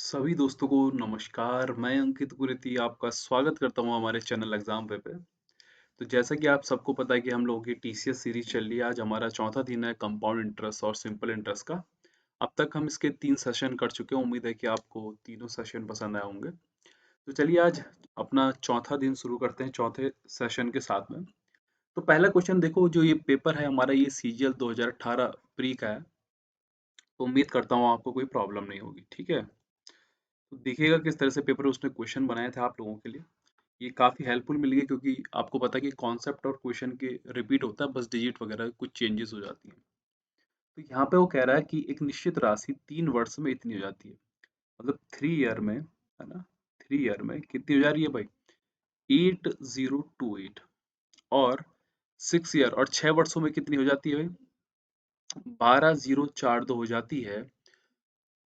सभी दोस्तों को नमस्कार। मैं अंकित गुरुती आपका स्वागत करता हूँ हमारे चैनल एग्जाम पे। तो जैसा कि आप सबको पता है कि हम लोगों की टीसीएस सीरीज चल रही है। आज हमारा चौथा दिन है कंपाउंड इंटरेस्ट और सिंपल इंटरेस्ट का। अब तक हम इसके 3 सेशन कर चुके हैं। उम्मीद है कि आपको तीनों सेशन पसंद आए होंगे। तो चलिए आज अपना चौथा दिन शुरू करते हैं चौथे सेशन के साथ में। तो पहला क्वेश्चन देखो, जो ये पेपर है हमारा, ये सीजीएल 2018 प्री का है। तो उम्मीद करता हूँ आपको कोई प्रॉब्लम नहीं होगी, ठीक है। तो देखिएगा किस तरह से पेपर उसने क्वेश्चन बनाए थे आप लोगों के लिए। ये काफ़ी हेल्पफुल मिलेगी क्योंकि आपको पता है कि कॉन्सेप्ट और क्वेश्चन के रिपीट होता है, बस डिजिट वगैरह कुछ चेंजेस हो जाती हैं। तो यहाँ पे वो कह रहा है कि एक निश्चित राशि 3 वर्ष में इतनी हो जाती है। मतलब 3 ईयर में, है ना, 3 ईयर में कितनी हो जा रही है भाई? 8028। और 6 ईयर और 6 वर्षों में कितनी हो जाती है भाई? 12042 हो जाती है।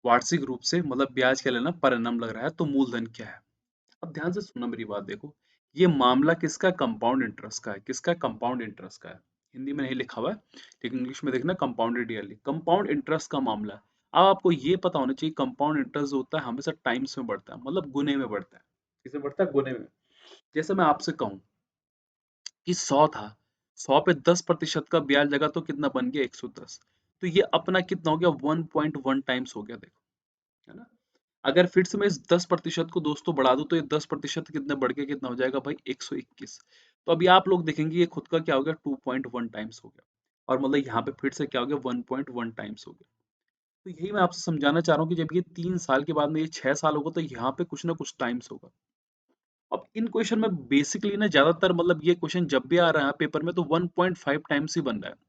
वार्षिक रूप से मतलब ब्याज क्या लेना, पर एनम लग रहा है, तो मूलधन क्या है? अब ध्यान से सुनना मेरी बात, देखो ये मामला किसका, कंपाउंड इंटरेस्ट का है। किसका? कंपाउंड इंटरेस्ट का है। हिंदी में नहीं लिखा हुआ है लेकिन इंग्लिश में देखना, कंपाउंडेड ईयरली, कंपाउंड इंटरेस्ट का मामला है। अब आपको ये पता होना चाहिए कंपाउंड इंटरेस्ट जो होता है हमेशा टाइम्स में बढ़ता है, मतलब गुने में बढ़ता है। किसे बढ़ता है? गुने में। जैसे मैं आपसे कहूँ कि 100 था, 100 पे 10% का ब्याज लगा तो कितना बन गया? 110। तो ये अपना कितना हो गया? 1.1 टाइम्स हो गया, देखो, है ना। अगर फिर से मैं इस 10% को दोस्तों बढ़ा दूं तो ये 10% कितने बढ़ के कितना हो जाएगा भाई? 121। तो अभी आप लोग देखेंगे ये खुद का क्या हो गया? 2.1 टाइम्स हो गया। और मतलब यहाँ पे फिर से क्या हो गया? 1.1 टाइम्स हो गया। तो यही मैं आपसे समझाना चाह रहा हूँ कि जब ये 3 साल के बाद में ये 6 साल होगा तो यहाँ पे कुछ ना कुछ टाइम्स होगा। अब इन क्वेश्चन में बेसिकली ना ज्यादातर, मतलब ये क्वेश्चन जब भी आ रहा है पेपर में तो 1.5 टाइम्स ही बन रहा है।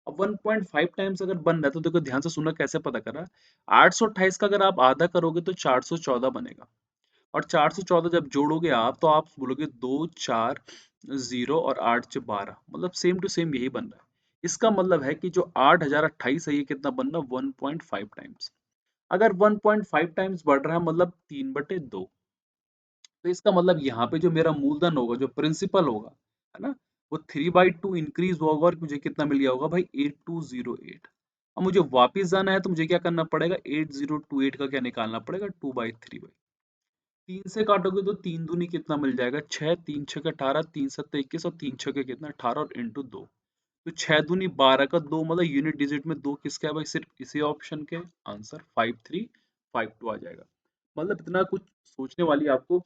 अब 1.5 टाइम्स अगर बन रहा है तो देखो ध्यान से सुनना कैसे पता कर रहा है। 828 का अगर आप आधा करोगे तो 414 बनेगा। और 414 जब जोड़ोगे आप तो आप बोलोगे 2 4 0 और 8 से 12, मतलब सेम टू सेम यही बन रहा है। इसका मतलब है कि जो 8028 है ये कितना बन रहा है? 1.5 टाइम्स। अगर 1.5 टाइम्स बढ़ रहा है मतलब 3/2। तो इसका मतलब यहाँ पे जो मेरा मूलधन होगा, जो प्रिंसिपल होगा, है ना, वो 3/2 इंक्रीज होगा और मुझे कितना मिल गया होगा भाई? 8208। अब मुझे वापिस जाना है तो मुझे क्या करना पड़ेगा? 8028 का क्या निकालना पड़ेगा? 2/3 भाई। 3 से काटोगे तो 3 दूनी कितना मिल जाएगा? 6, 3 6 18, 3 7 21 और 3 6 कितना? 18 और इंटू 2। तो 6 दूनी 12 का 2, मतलब यूनिट डिजिट में 2 किसका है भाई? सिर्फ इसी ऑप्शन के आंसर 5352 आ जाएगा। मतलब इतना कुछ सोचने वाली आपको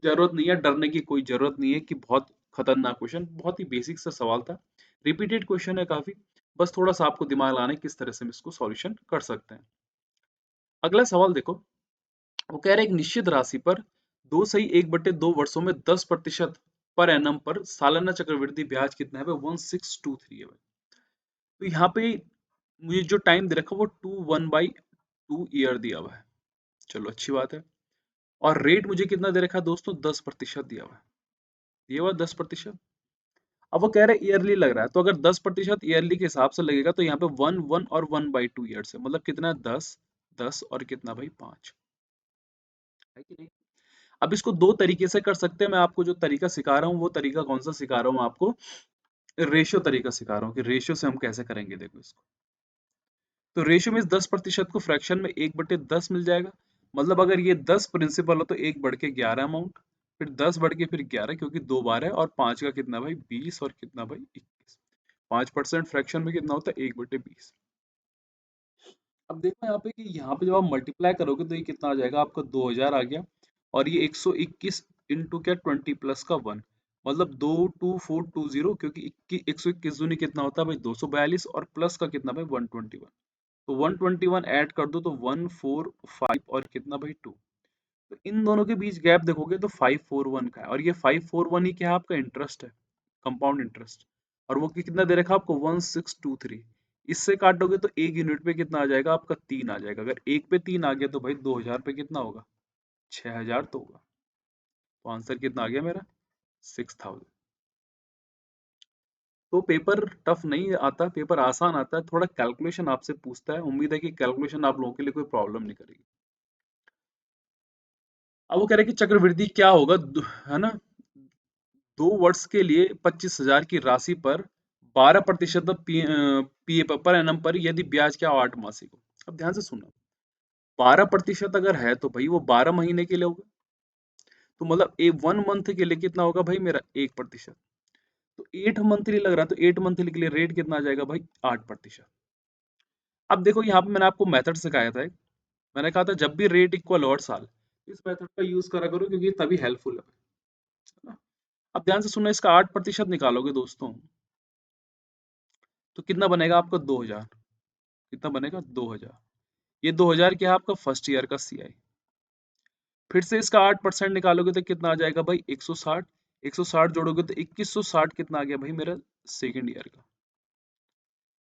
जरूरत नहीं है, डरने की कोई जरूरत नहीं है कि बहुत खतरनाक क्वेश्चन, बहुत ही बेसिक सा सवाल था। रिपीटेड क्वेश्चन है काफी। बस थोड़ा सा आपको दिमाग लगाना है किस तरह से हम इसको सॉल्यूशन कर सकते हैं। अगला सवाल देखो, वो कह रहे हैं एक निश्चित राशि पर 2 1/2 वर्षों में 10% पर एनम पर सालाना चक्रवृद्धि ब्याज कितना है भाई? 1623 है भाई। तो यहाँ पे मुझे जो टाइम दे रखा है वो 1/2 ईयर दिया हुआ है। चलो अच्छी बात है। और रेट मुझे कितना दे रखा है दोस्तों? 10% दिया हुआ है। दिया हुआ 10%। अब वो कह रहे हैं ईयरली लग रहा है, तो अगर 10% ईयरली के हिसाब से लगेगा तो यहाँ पे 1 1 और 1/2 ईयर है, मतलब कितना? 10 10 और कितना भाई? 5 है कि नहीं। अब इसको दो तरीके से कर सकते हैं। मैं आपको जो तरीका सिखा रहा हूँ वो तरीका कौन सा सिखा रहा हूँ आपको? रेशियो तरीका सिखा रहा हूँ कि रेशियो से हम कैसे करेंगे। देखो इसको, तो रेशियो में इस 10% को फ्रैक्शन में 1/10 मिल जाएगा। मतलब अगर ये 10 प्रिंसिपल हो तो 1/11 अमाउंट, फिर 10 बढ़ के फिर 11 क्योंकि 2 बार है, और 5 का कितना भाई? 20 और कितना भाई? 21। 5% फ्रैक्शन में कितना होता है? 1/20। अब देखो यहाँ पे कि यहाँ पे जब आप मल्टीप्लाई करोगे तो ये कितना आ जाएगा आपका? 2000 आ गया। और ये 121 इंटू क्या? 20 प्लस का 1, मतलब 22420, क्योंकि 121 दूनी कितना होता है भाई? 242, और प्लस का कितना भाई? 121। तो 121 ऐड कर दो तो 145 और कितना भाई? 2। तो इन दोनों के बीच गैप देखोगे तो 541 का है, और ये 541 ही क्या है? आपका इंटरेस्ट है, कंपाउंड इंटरेस्ट। और वो कितना दे रखा है आपको? 1623। इससे काटोगे तो एक यूनिट पे कितना आ जाएगा आपका? 3 आ जाएगा। अगर एक पे 3 आ गया तो भाई 2000 पे कितना होगा? 6000 तो होगा। तो आंसर कितना आ गया मेरा? 6000। तो पेपर टफ नहीं आता, पेपर आसान आता है, थोड़ा कैलकुलेशन आपसे पूछता है। उम्मीद है कि कैलकुलेशन आप लोगों के लिए कोई प्रॉब्लम नहीं करेगी। अब वो कह रहे हैं कि चक्रवृद्धि क्या होगा, है ना, 2 वर्ष के लिए 25,000 की राशि पर 12% पीए पर एनम पर यदि ब्याज क्या हो 8 मासिक हो। अब ध्यान से सुनना, 12% अगर है तो भाई वो 12 महीने के लिए होगा। तो मतलब 1 मंथ के लिए कितना होगा भाई मेरा 1%। तो 8 मंथली लग रहा है, तो 8 मंथली के लिए रेट कितना आ जाएगा भाई 8%। अब देखो यहाँ पे मैंने आपको मेथड सिखाया था, मैंने कहा था जब भी रेट इक्वल हो हर साल, इस मेथड का यूज करा करो क्योंकि ये तभी हेल्पफुल है ना। अब ध्यान से सुनना, इसका 8% निकालोगे दोस्तों तो कितना बनेगा आपका 2000। कितना बनेगा 2000। ये 2000 क्या है आपका फर्स्ट ईयर का सीआई। फिर से इसका 8% निकालोगे तो कितना आ जाएगा भाई 160। 160 जोड़ोगे तो 2160 कितना आ गया भाई मेरा सेकेंड ईयर का।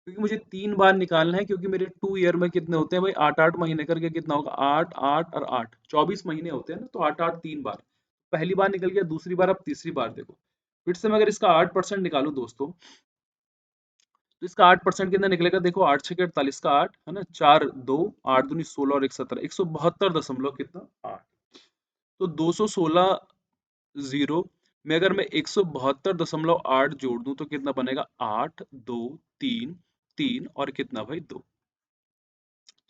क्योंकि मुझे 3 बार निकालना है, क्योंकि मेरे 2 ईयर में कितने होते हैं भाई 8 8 महीने करके, कितना होगा 8 8 और 8 24 महीने होते हैं ना, तो 8 8 3 बार। पहली बार निकल गया, दूसरी बार, अब तीसरी बार देखो। फिर से मैं अगर इसका 8% निकालू दोस्तों, तो इसका 8% कितना निकलेगा, देखो 8 6 48 का 8 है ना, 4 2 8 दूनी 16 और 1 17, 172 कितना 8। तो 216 जीरो में अगर मैं 172.8 जोड़ दूं तो कितना बनेगा 8 2 3 3 और कितना भाई 2।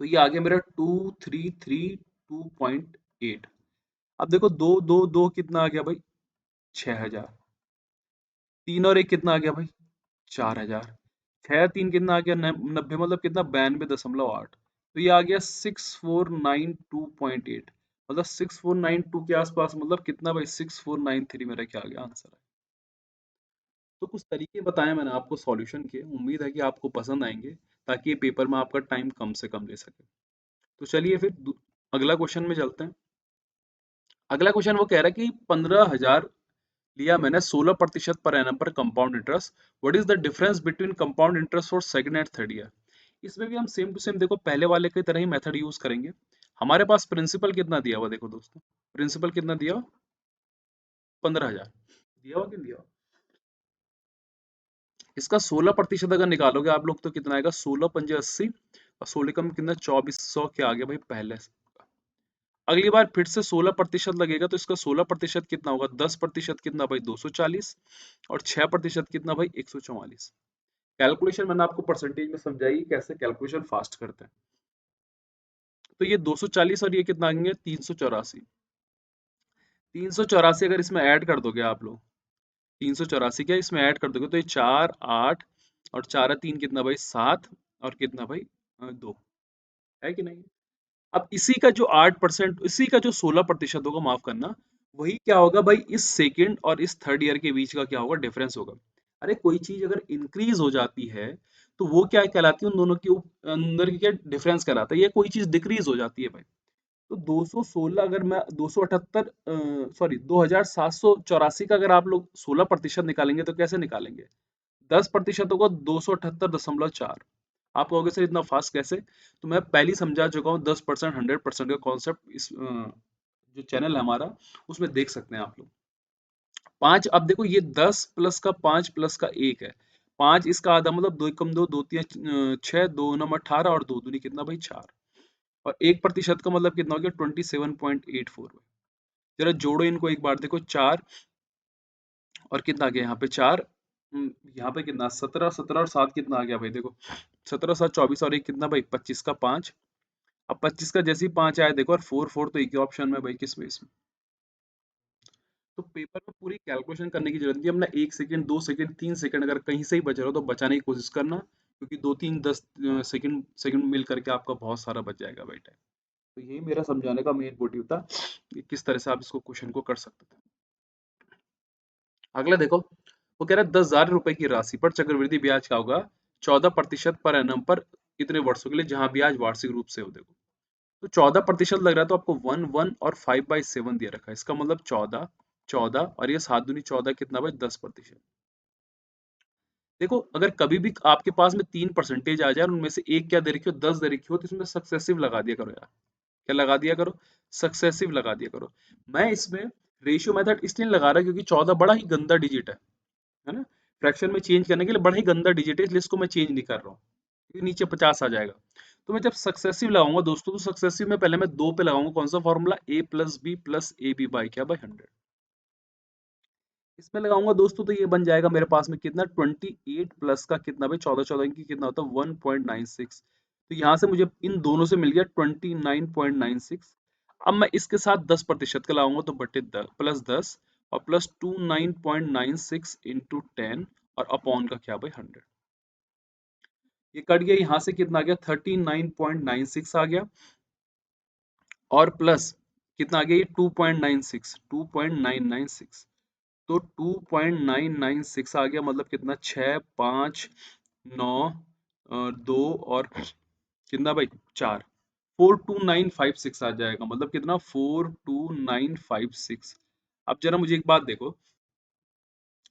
तो ये आ गया मेरा 2332.8। अब देखो दो दो दो कितना आ गया भाई 6000। 3 और 1 कितना आ गया भाई 4000। 6 3 कितना आ गया 90, मतलब कितना 92.8। तो ये आ गया 6492.8, मतलब 6492 के आसपास, मतलब कितना भाई 6493 मेरा क्या आ गया आंसर है। तो कुछ तरीके बताए मैंने आपको सॉल्यूशन के, उम्मीद है कि आपको पसंद आएंगे, ताकि ये पेपर में आपका टाइम कम से कम ले सके। तो चलिए फिर अगला क्वेश्चन में चलते हैं। अगला क्वेश्चन वो कह रहा है कि 15,000 लिया मैंने 16% पर एनम पर compound interest, what is the difference between compound interest for second and third year. इसमें भी हम सेम टू सेम देखो पहले वाले की तरह ही मेथड यूज करेंगे। हमारे पास प्रिंसिपल कितना दिया हुआ देखो दोस्तों, प्रिंसिपल कितना दिया हुआ 15,000 दिया हुआ, कितना दिया हुआ। इसका 16% अगर निकालोगे आप लोग तो कितना आएगा 16 पंजे 80, और 16 कम कितना 2400 क्या आ गया भाई पहले से। अगली बार फिर से 16% लगेगा तो इसका 16% कितना होगा, 10% कितना भाई 240, और 6% कितना भाई 144। कैलकुलेशन मैंने आपको परसेंटेज में समझाई कैसे कैलकुलेशन फास्ट करते हैं। तो ये 240 और ये कितना आएंगे 384। 384 अगर इसमें ऐड कर दोगे आप लोग, 384 क्या इसमें ऐड कर दोगे तो ये 4 8 और 4 3 कितना भाई 7, और कितना भाई 2, है कि नहीं। अब इसी का जो 8%, इसी का जो 16% होगा, माफ करना, वही क्या होगा भाई इस सेकंड और इस थर्ड ईयर के बीच का क्या होगा डिफरेंस होगा। अरे कोई चीज अगर इंक्रीज हो जाती है तो वो क्या कहलाती है, उन दोनों के अंदर की क्या डिफरेंस कहलाता है। ये कोई चीज डिक्रीज हो जाती है भाई। तो 216 अगर मैं 278 सॉरी 2784 का अगर आप लोग 16% निकालेंगे तो कैसे निकालेंगे, 10% होगा 278.4। आप कहोगे सर इतना फास्ट कैसे, तो मैं पहले ही समझा चुका हूँ 10% 100% का कॉन्सेप्ट इस जो चैनल है हमारा उसमें देख सकते हैं आप लोग। 5, अब देखो ये 10 प्लस का 5 प्लस का 1 है, 5 इसका आधा, मतलब 2 कम 2 2 3 6 2 नम 18 और 2 दूनी कितना भाई 4, और 1% का मतलब कितना हो गया 27.84। जरा जोड़ो इनको एक बार, देखो 4 और कितना आ गया यहाँ पे 4, यहाँ पे कितना 17 17 और 7 कितना आ गया भाई देखो 17 7 24 और एक कितना भाई 25 का 5। अब 25 का जैसे ही 5 आया देखो, और 4 4 तो एक ही ऑप्शन में भाई किस बेस में। तो पेपर में पूरी कैलकुलेशन करने की जरूरत नहीं है, अपना 1 सेकंड 2 सेकंड 3 सेकंड अगर कहीं से ही बच रहा हो तो बचाने की कोशिश करना, क्योंकि 2 3 10 सेकंड सेकंड मिल करके आपका बहुत सारा बच जाएगा भाई टाइम। तो यही मेरा समझाने का मेन मोटिव था कि किस तरह से आप इसको क्वेश्चन को कर सकते थे। अगला देखो, वो कह रहा है 10,000 रुपए की राशि पर चक्रवृद्धि ब्याज का होगा 14% पर एनम पर कितने वर्षों के लिए, जहां ब्याज वार्षिक रूप से हो। देखो तो 14% लग रहा है, तो आपको 1 1 और 5/7 दिया रखा है, इसका मतलब 14 14 और ये 7 दूनी 14 कितना भाई 10%। देखो अगर कभी भी आपके पास में 3% आ जाए और उनमें से एक क्या दे रखी हो 10 दे रखी हो, तो इसमें सक्सेसिव लगा दिया करो यार। क्या लगा दिया करो, सक्सेसिव लगा दिया करो। मैं इसमें रेशियो मेथड इसलिए लगा रहा क्योंकि 14 बड़ा ही गंदा डिजिट है ना। फ्रैक्शन में चेंज करने के लिए बड़ा ही गंदा डिजिट है, इसलिए इसको मैं चेंज नहीं कर रहा हूँ, क्योंकि नीचे 50 आ जाएगा। तो मैं जब सक्सेसिव लगाऊंगा दोस्तों, तो सक्सेसिव में पहले मैं 2 पे लगाऊंगा, कौन सा फॉर्मूला a+b+ab बाई क्या बाई 100। इसमें लगाऊंगा दोस्तों तो ये बन जाएगा मेरे पास में कितना 28 प्लस का कितना भाई 14 14 की कितना होता है 1.96। तो यहाँ से मुझे इन दोनों से मिल गया 29.96। अब मैं इसके साथ 10% का लाऊंगा तो बटे 10 +10 और प्लस 29.96 इंटू 10 और अपॉन का क्या भाई 100। ये कट गया, यहाँ से कितना आ गया 39.96 आ गया और प्लस कितना आ गया ये 2.96 2.996। तो 2.996 आ गया, मतलब कितना 6 5 9 2 और कितना भाई 4, 42956 आ जाएगा, मतलब कितना 42956। अब जरा मुझे एक बात देखो,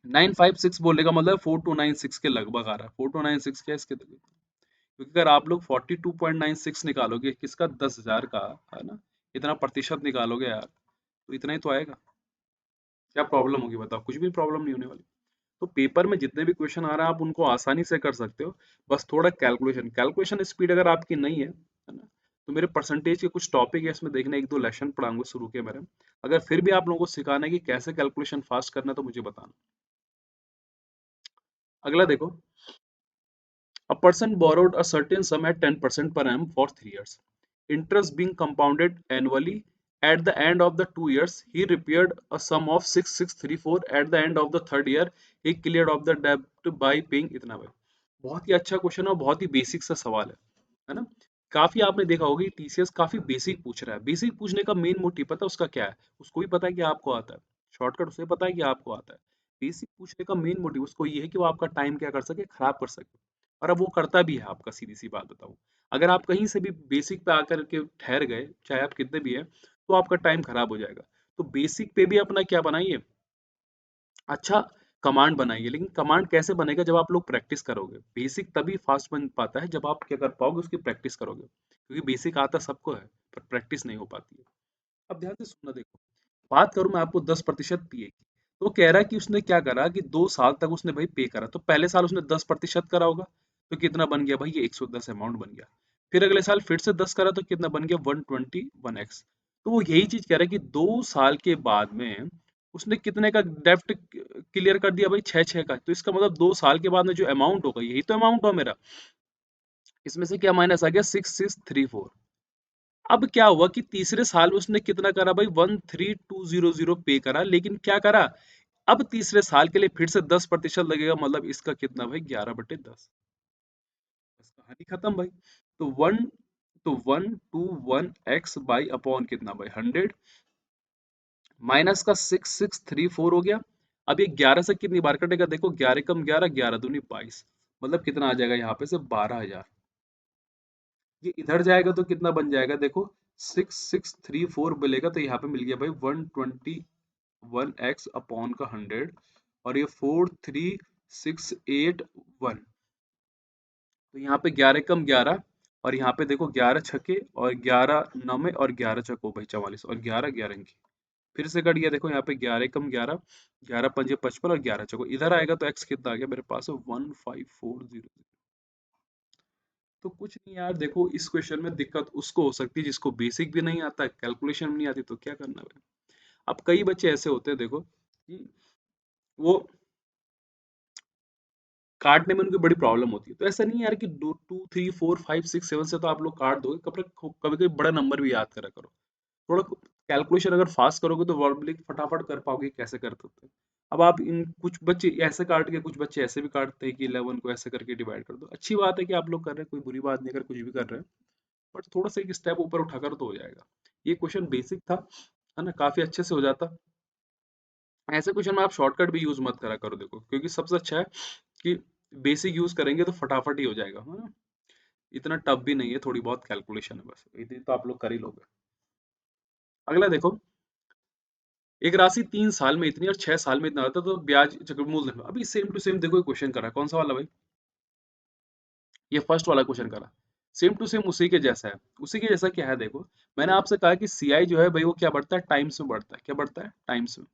956 बोलने का मतलब 4296 के लगभग आ रहा है। 4296 क्या है इसके, क्योंकि अगर आप लोग 42.96 निकालोगे किसका 10,000 का, है ना, इतना प्रतिशत निकालोगे यार, तो इतना ही तो आएगा। क्या प्रॉब्लम होगी बताओ, कुछ भी प्रॉब्लम नहीं होने वाली। तो पेपर में जितने भी क्वेश्चन आ रहा है आप उनको आसानी से कर सकते हो, बस थोड़ा कैलकुलेशन कैलकुलेशन स्पीड अगर आपकी नहीं है ना, तो मेरे परसेंटेज के कुछ टॉपिक है इसमें देखना, एक दो लेसन पढ़ाऊंगा शुरू के मेरे। अगर फिर भी आप लोगों को सिखाना है कि कैसे कैलकुलेशन फास्ट करना है तो मुझे बताना। अगला देखो, a person borrowed a certain sum at 10% per annum for 3 years. Interest being compounded annually. At the end of the 2 years, he repaid a sum of 6634. At the end of the third year, he cleared off the debt by paying इतना भाई। बहुत ही अच्छा question है और बहुत ही basic सा सवाल है ना। काफी आपने देखा होगा कि टीसीएस काफी बेसिक पूछ रहा है। बेसिक पूछने का मेन मोटिव पता है उसका क्या है, उसको भी पता है कि आपको आता है, शॉर्टकट उसे पता है कि आपको आता है। बेसिक पूछने का मेन मोटिव उसको ये है कि वो आपका टाइम क्या कर सके, खराब कर सके। और अब वो करता भी है आपका, सीधी सी बात बताऊं, अगर आप कहीं से भी बेसिक पे आकर के ठहर गए, चाहे आप कितने भी हैं, तो आपका टाइम खराब हो जाएगा। तो बेसिक पे भी अपना क्या बनाइए, अच्छा कमांड बनाइए। लेकिन कमांड कैसे बनेगा, जब आप लोग प्रैक्टिस करोगे। बेसिक तभी फास्ट बन पाता है जब आप क्या कर पाओगे, उसकी प्रैक्टिस करोगे, क्योंकि बेसिक आता सबको है पर प्रैक्टिस नहीं हो पाती है। अब ध्यान से सुनना, देखो बात करूं मैं आपको 10% पीए की, तो कह रहा है कि उसने क्या करा कि 2 साल तक उसने भाई पे करा, तो पहले साल उसने 10% करा होगा, तो कितना बन गया भाई ये 110 अमाउंट बन गया। फिर अगले साल फिर से 10 करा तो कितना बन गया 121x। तो वो यही चीज कह रहा है कि 2 साल के बाद में उसने कितने का डेप्ट क्लियर कर दिया भाई, 6 का। तो इसका मतलब 2 साल के बाद में जो अमाउंट होगा यही तो अमाउंट हो मेरा, इसमें से क्या माइनस आ गया 6634। अब क्या हुआ कि तीसरे साल में उसने कितना करा भाई 13200 पे करा, लेकिन क्या करा, अब तीसरे साल के लिए फिर से 10% लगेगा, मतलब इसका कितना भाई 11/10। बस कहानी खत्म भाई। तो वन तो 121x बाई अपॉन कितना भाई 100, माइनस का 6634 हो गया। अब ये 11 से कितनी बार कटेगा, देखो 11 कम 11, 11 दूनी 22, मतलब कितना आ जाएगा यहाँ पे से 12,000। ये इधर जाएगा तो कितना बन जाएगा देखो, 6634 मिलेगा, तो यहाँ पे मिल गया भाई 121x अपॉन का 100, और ये 43681। तो यहाँ पे 11 कम 11, और यहाँ पे देखो 11 छके और 11 नवे और 11 चको भाई 44, और 11 11 की फिर से कट गया। देखो यहाँ पे 11 कम 11, 11 पंजे 55 और 11 चको इधर आएगा, तो एक्स कितना आ गया मेरे पास 15400। तो कुछ नहीं यार, देखो इस क्वेश्चन में दिक्कत उसको हो सकती है जिसको बेसिक भी नहीं आता, कैलकुलेशन भी नहीं आती, तो क्या करना है। अब कई बच्चे ऐसे होते हैं देखो कि वो काटने में उनकी बड़ी प्रॉब्लम होती है, तो ऐसा नहीं है यार कि 2 2 3 4 5 6 7 से तो आप लोग काट दोगे, कभी कभी कभी बड़ा नंबर भी याद करा करो। थोड़ा कैलकुलेशन अगर फास्ट करोगे तो वर्बली फटाफट कर पाओगे कैसे करते होते हैं। अब आप इन कुछ बच्चे ऐसे काट के, कुछ बच्चे ऐसे भी काटते हैं कि 11 को ऐसे करके डिवाइड कर दो। अच्छी बात है कि आप लोग कर रहे हैं, कोई बुरी बात नहीं अगर कुछ भी कर रहे हैं, बट थोड़ा सा एक स्टेप ऊपर उठाकर तो हो जाएगा। ये क्वेश्चन बेसिक था, है ना, काफी अच्छे से हो जाता। ऐसे क्वेश्चन में आप शॉर्टकट भी यूज मत करा करो, देखो क्योंकि सबसे अच्छा है कि बेसिक यूज करेंगे तो फटाफट ही हो जाएगा, है ना। इतना टफ भी नहीं है, थोड़ी बहुत कैलकुलेशन है बस, इतनी तो आप लोग कर ही लोगे। अगला देखो, एक राशि 3 साल में इतनी और 6 साल में इतना होता है, तो ब्याज चक्रवृद्धि मूलधन अभी सेम टू सेम देखो क्वेश्चन करा, कौन सा वाला भाई, ये फर्स्ट वाला क्वेश्चन करा। सेम टू सेम उसी के जैसा है। उसी के जैसा क्या है देखो, मैंने आपसे कहा कि सीआई जो है भाई वो क्या बढ़ता है, टाइम्स में बढ़ता है। क्या बढ़ता है, टाइम्स में।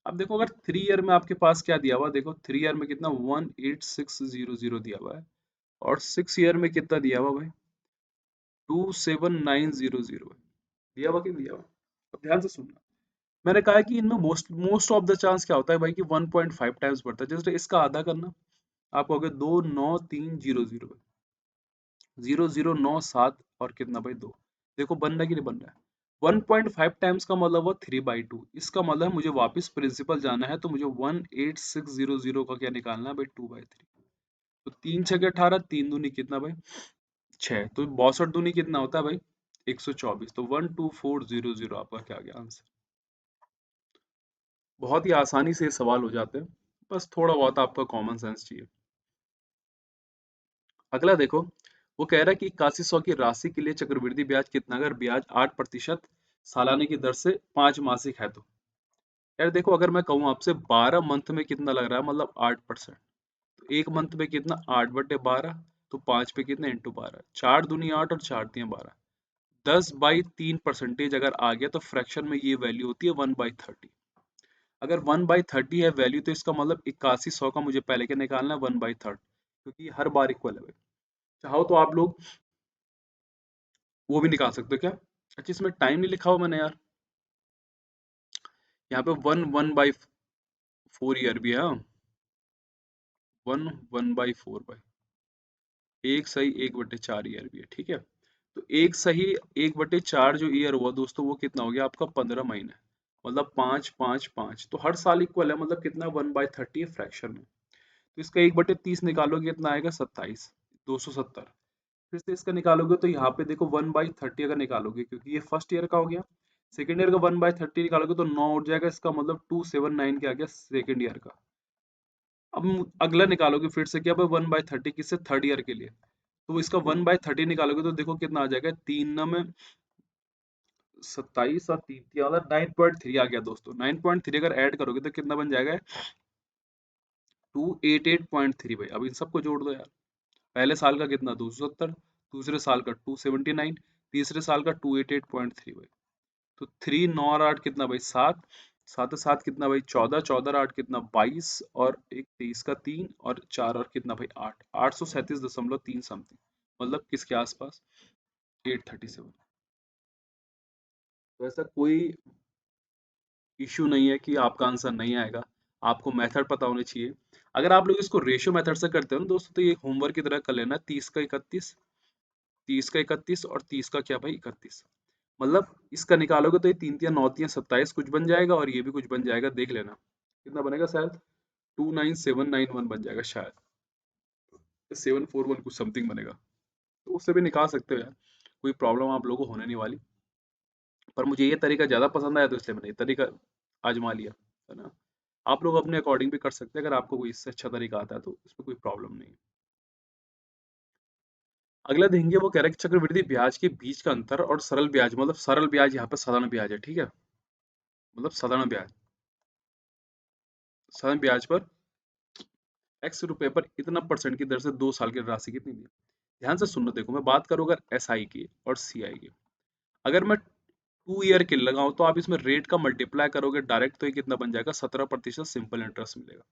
अब देखो अगर 3 ईयर में आपके पास क्या दिया हुआ, देखो 3 ईयर में कितना 18600 दिया हुआ है, और 6 ईयर में कितना दिया हुआ भाई 27900 दिया हुआ कि नहीं दिया हुआ। अब ध्यान से सुनना, मैंने कहा कि इनमें most most of the chance क्या होता है भाई कि 1.5 टाइम्स बढ़ता है। जैसे इसका आधा करना, आप कहोगे 29300, 0097 और कितना भाई 2। देखो बन रहा है कि नहीं बन रहा है। 1.5 टाइम्स का मतलब हुआ 3/2। इसका मतलब है मुझे वापस प्रिंसिपल जाना है, तो मुझे 18600 का क्या निकालना है भाई, 2/3। तो 3 6 18, 3 दूनी कितना भाई 6, तो 62 दूनी कितना होता है भाई 124। तो 12400 आपका क्या गया आंसर। बहुत ही आसानी से ये सवाल हो जाते हैं, बस थोड़ा बहुत आपका कॉमन सेंस चाहिए। अगला देखो, वो कह रहा है कि 8100 की राशि के लिए चक्रवृद्धि ब्याज कितना, अगर ब्याज 8% सालाने की दर से 5 मासिक है तो। यार देखो, अगर मैं कहूँ आपसे 12 मंथ में कितना लग रहा है, मतलब 8%, तो एक मंथ में कितना 8/12, तो 5 पे कितना × 12, 4 दूनी 8 और 4 तियां 12, 10/3% अगर आ गया तो फ्रैक्शन में ये वैल्यू होती है 1/30। अगर 1/30 है वैल्यू, तो इसका मतलब 8100 का मुझे पहले क्या निकालना है 1/3, क्योंकि हर बार इक्वल है भाई। चाहो तो आप लोग वो भी निकाल सकते हो क्या। अच्छा, इसमें टाइम नहीं लिखा हुआ मैंने यार, यहाँ पे 1/4 ईयर भी है, हाँ। 1/4 एक सही 1/4 ईयर भी है, ठीक है। तो एक सही 1/4 जो ईयर हुआ दोस्तों, वो कितना हो गया आपका 15 महीने, मतलब 5 5 5। तो हर साल इक्वल है, मतलब कितना 1/30 है फ्रैक्शन में। तो इसका 1/30 निकालोगे कितना आएगा 27, 270। फिर से इसका निकालोगे तो यहाँ पे देखो 1/30 अगर निकालोगे, क्योंकि ये फर्स्ट ईयर का हो गया, सेकेंड ईयर का 1/30 निकालोगे तो 9 उठ जाएगा, इसका मतलब 279 क्या आ गया सेकेंड ईयर का। अब अगला निकालोगे फिर से क्या भाई 1/30 किससे, थर्ड ईयर के लिए। तो इसका 1/30 निकालोगे तो देखो कितना आ जाएगा, 3 में 27 और 3 मतलब 9.3 आ गया दोस्तों। 9.3 अगर ऐड करोगे तो कितना बन जाएगा 288.3 भाई। अब इन सबको जोड़ दो यार, पहले साल का कितना 270, दूसरे साल का 279, तीसरे साल का 288.3 भाई। तो 3 9 और 8 कितना भाई 7, 7 7 कितना भाई 14, 14 और 8 कितना 22, और एक 23 का 3, और 4 और कितना भाई 8, 837.3 समथिंग, मतलब किसके आसपास 837। तो ऐसा कोई इश्यू नहीं है कि आपका आंसर नहीं आएगा, आपको मेथड पता होने चाहिए। अगर आप लोग इसको रेशियो मेथड से करते हो ना दोस्तों, तो ये होमवर्क की तरह कर लेना, 30 का 31, 30 का 31 और 30 का क्या भाई 31, मतलब इसका निकालोगे तो ये 3 3 9 3 27 कुछ बन जाएगा, और ये भी कुछ बन जाएगा, देख लेना कितना बनेगा, शायद 29791 बन जाएगा शायद, 741 कुछ समथिंग बनेगा। तो उससे भी निकाल सकते हो यार, कोई प्रॉब्लम आप लोगों को होने नहीं वाली। पर मुझे ये तरीका ज़्यादा पसंद आया, तो इसलिए मैंने ये तरीका आजमा लिया, है ना। आप लोग अपने अकॉर्डिंग भी कर सकते हैं, अगर आपको कोई इससे अच्छा तरीका आता है तो इसमें कोई प्रॉब्लम नहीं है। अगला देखेंगे, वो कह रहा है कि चक्रवृद्धि ब्याज के बीच का अंतर और सरल ब्याज, मतलब सरल ब्याज यहाँ पे साधारण ब्याज है, ठीक है, मतलब साधारण ब्याज, साधारण ब्याज पर x रुपए पर इतना परसेंट की दर से 2 साल की राशि कितनी दी। ध्यान से सुनना, देखो मैं बात करूँ अगर SI की और CI की, अगर मैं 2 ईयर के लगाऊं तो आप इसमें रेट का मल्टीप्लाई करोगे डायरेक्ट, तो ये कितना बन जाएगा 17% सिंपल इंटरेस्ट मिलेगा।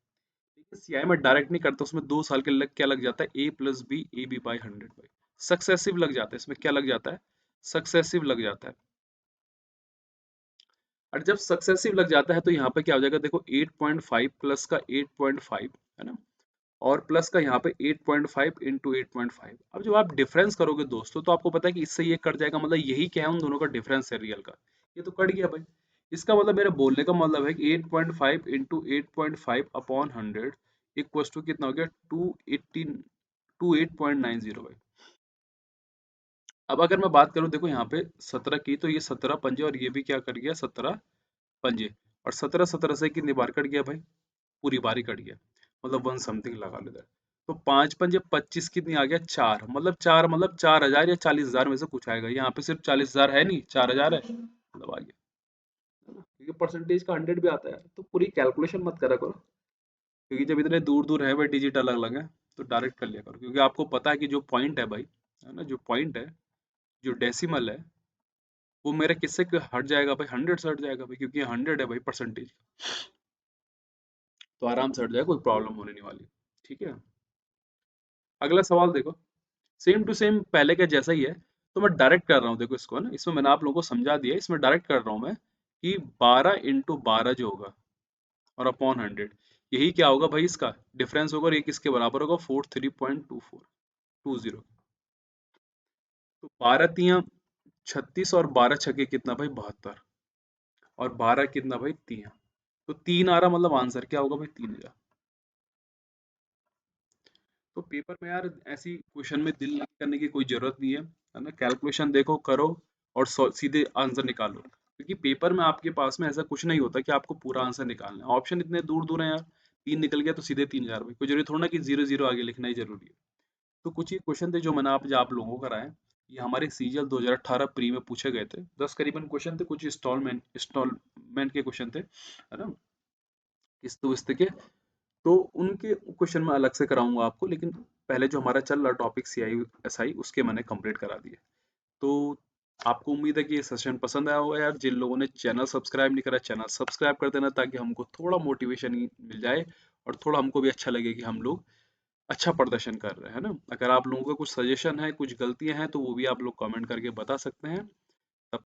सीआई में डायरेक्ट नहीं करता, उसमें 2 साल के लग क्या लग जाता है A+B AB/100 भाई, सक्सेसिव लग जाता है, इसमें क्या लग जाता है सक्सेसिव लग जाता है। और जब सक्सेसिव लग जाता है तो यहाँ पे क्या हो जाएगा, देखो 8.5 प्लस का 8.5 है ना, और प्लस का यहाँ पे 8.5 इंटू 8.5। अब जब आप डिफरेंस करोगे दोस्तों, तो आपको पता है कि इससे ये कट जाएगा, मतलब यही क्या है उन दोनों का डिफरेंस है रियल का, ये तो कट गया भाई। इसका मतलब मेरे बोलने का मतलब है कि 8.5 इंटू 8.5/100 इक्वल्स टू कितना हो गया 288.90 भाई। अब अगर मैं बात करूं देखो यहाँ पे 17 की, तो ये 17 पंजे, और ये भी क्या कर गया 17 पंजे, और 17 17 से कितनी बार कट गया भाई, पूरी बारी कट गया, मतलब 1 समथिंग लगा लो इधर। तो 5 पंजे 25 कितनी आ गया 4, मतलब 4 मतलब 4000 या 40,000 में से कुछ आएगा, यहाँ पे सिर्फ 40,000 है नहीं 4000 है, मतलब आ गया, है ना, क्योंकि परसेंटेज का 100 भी आता है, तो पूरी कैलकुलेशन मत करा करो, क्योंकि जब इतने दूर दूर है भाई डिजिट अलग अलग है, तो डायरेक्ट कर लिया करो, क्योंकि आपको पता है कि जो पॉइंट है भाई, है ना, जो पॉइंट है, जो डेसिमल है, वो मेरे किससे हट जाएगा भाई 100 से हट जाएगा भाई, क्योंकि 100 है भाई परसेंटेज, तो आराम से हट जाएगा, कोई प्रॉब्लम होने नहीं वाली। ठीक है, अगला सवाल देखो, सेम टू सेम पहले का जैसा ही है, तो मैं डायरेक्ट कर रहा हूँ, देखो इसको ना, इसमें मैंने आप लोगों को समझा दिया, इसमें डायरेक्ट कर रहा हूँ मैं, कि 12 × 12 जो होगा और अपॉन 100, यही क्या होगा भाई, इसका डिफरेंस होगा, और ये किसके बराबर होगा 43.2420। तो 12 तियां 36 और 12 छक्के कितना भाई 72 और 12 कितना भाई तियां। तो 3 आ रहा मतलब आंसर क्या होगा भाई 3000। तो पेपर में यार ऐसी क्वेश्चन में दिल लग करने की कोई जरूरत नहीं है ना। कैलकुलेशन देखो करो और सीधे आंसर निकालो, क्योंकि पेपर में आपके पास में ऐसा कुछ नहीं होता कि आपको पूरा आंसर निकालना है। ऑप्शन इतने दूर दूर हैं यार, 3 निकल गया तो सीधे 3000 भाई, कोई जरूरी थोड़ा ना कि 0 0 आगे लिखना ही जरूरी है। तो कुछ ये क्वेश्चन थे जो मैंने आप लोगों को कराए। ये हमारे सीजीएल 2018 प्री में पूछे गए थे, 10 करीबन क्वेश्चन थे, कुछ इंस्टॉलमेंट के क्वेश्चन थे, है ना, किस्त विस्त के। तो उनके क्वेश्चन मैं अलग से कराऊंगा आपको, लेकिन पहले जो हमारा चल रहा टॉपिक सीआई एसआई उसके मैंने कंप्लीट करा दिए। तो आपको उम्मीद है कि ये सेशन पसंद आया होगा यार। जिन लोगों ने चैनल सब्सक्राइब नहीं करा, चैनल सब्सक्राइब कर देना, ताकि हमको थोड़ा मोटिवेशन मिल जाए और थोड़ा हमको भी अच्छा लगे कि हम लोग अच्छा प्रदर्शन कर रहे हैं ना। अगर आप लोगों का कुछ सजेशन है, कुछ गलतियां हैं, तो वो भी आप लोग कमेंट करके बता सकते हैं।